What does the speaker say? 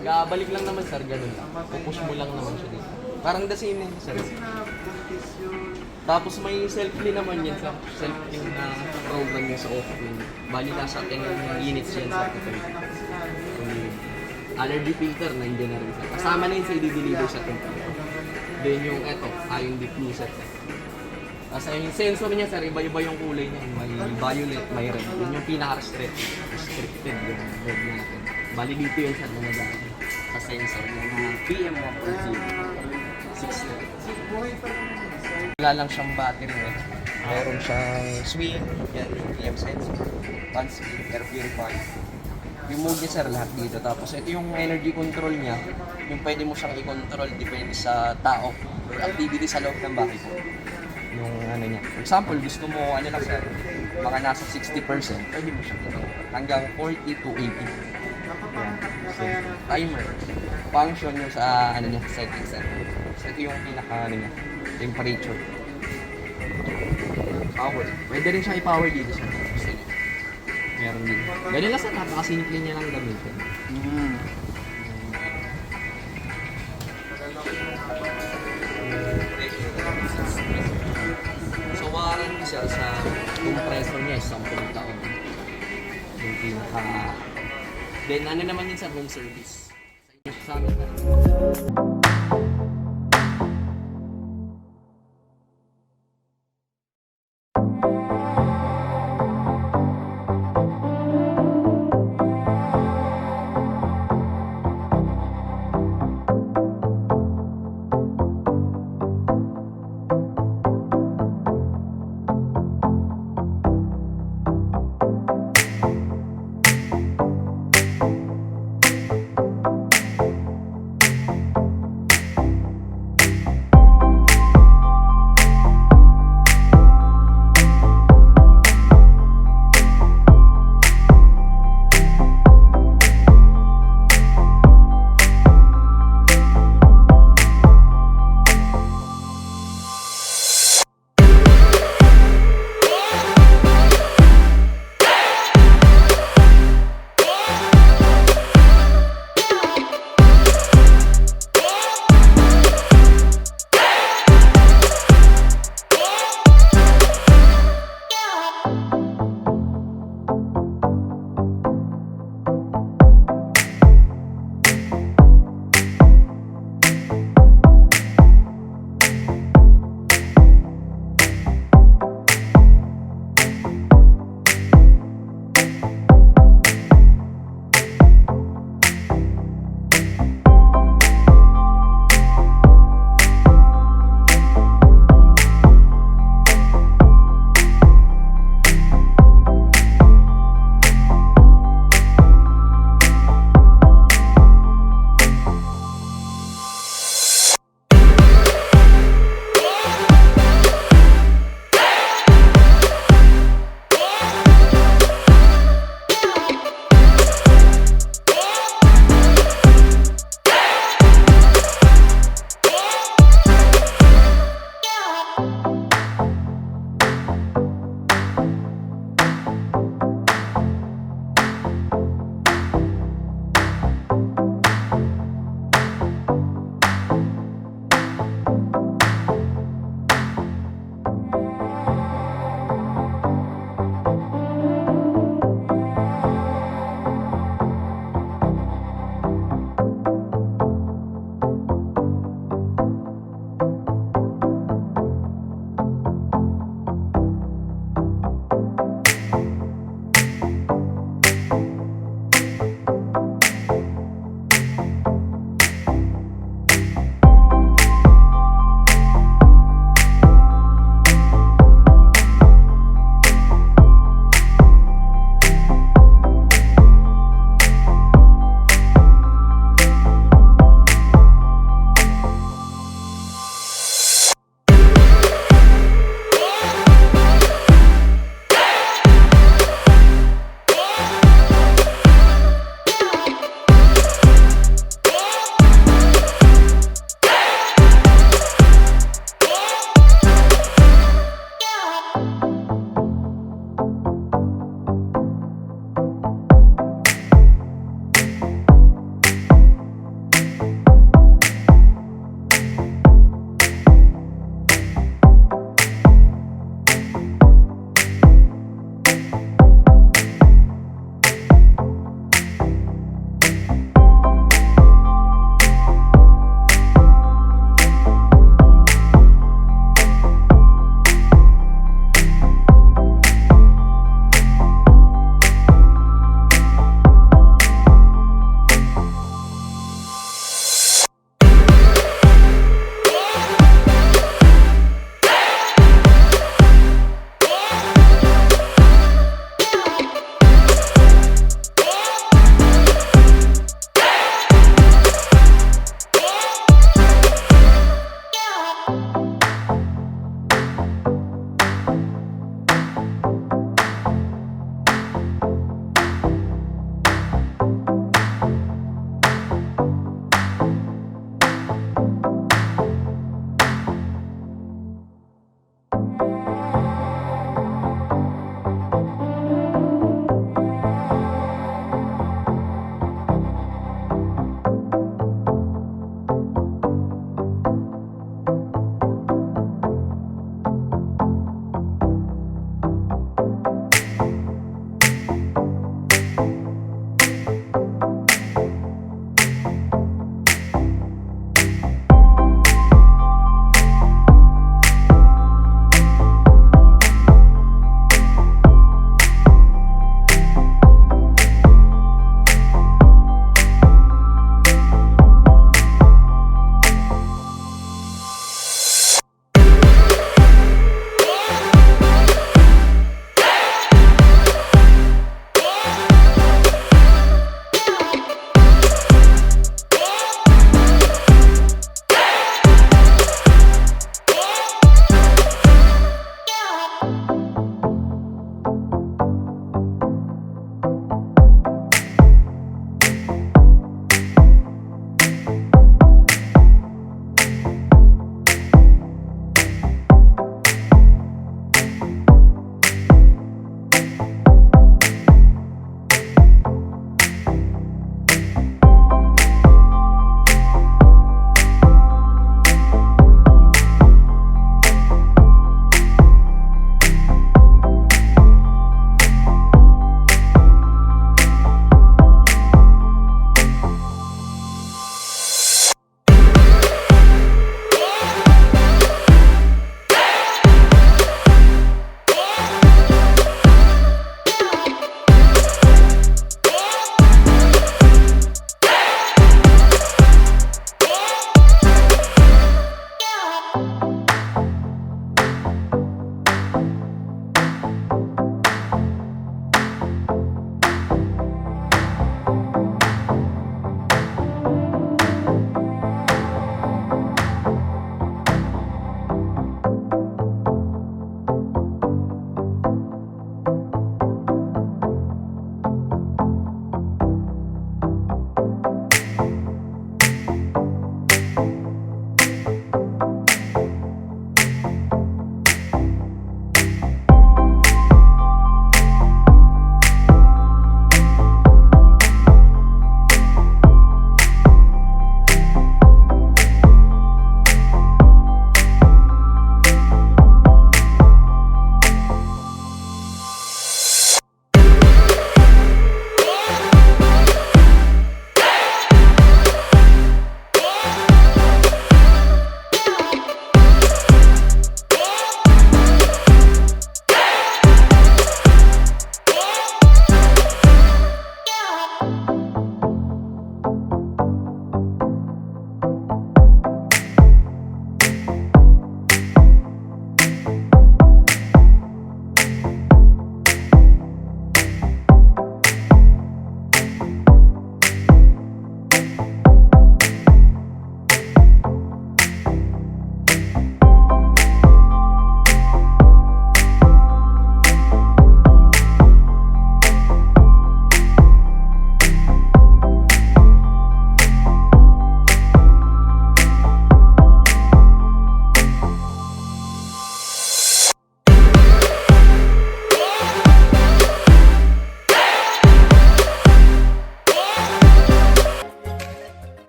Gabalik lang naman sir, ganun lang. Pupush mo lang naman siya dito. Parang the same din sir. Tapos may self-clean naman yan sir. Self-clean na program yung sa off-clean. Bali nasa 10 units yan sa total. Allergy filter na hindi na rin sir. Kasama na yun sa i-deliver sa atin. Then yung eto, Ayun diffuser. Kasi yung sensor niya sir, iba-iba yung kulay niya. May violet, may red. Yun yung pinaka-restricted yung red natin. Bali dito yun sir, mga dahil sa sensor ng PM160. Wala lang siyang battery eh. Meron siyang swing, yan yung PM sensor, fan speed, air purifier. Yung mode niya sir, lahat dito. Tapos ito yung energy control niya, yung pwede mo siyang i-control depende sa tao or activity sa loob ng bahay po. Yung ano niya. For example, gusto mo ano lang sir, mga nasa 60%, pwede mo siyang i-control. Hanggang 40 to 80. Yan. So, timer. Function yung sa ano niya, settings sir. So ito yung pinaka ano niya, temperature. Power. Pwede rin siya i-power dito sir. Gusto niyo. Meron din. Ganun lang sir, napakasimple niya lang gamitin. So warranty siya sa compressor niya is 10 taon. Yung pinaka... Then ano naman yun sa home service. Sa amin na rin.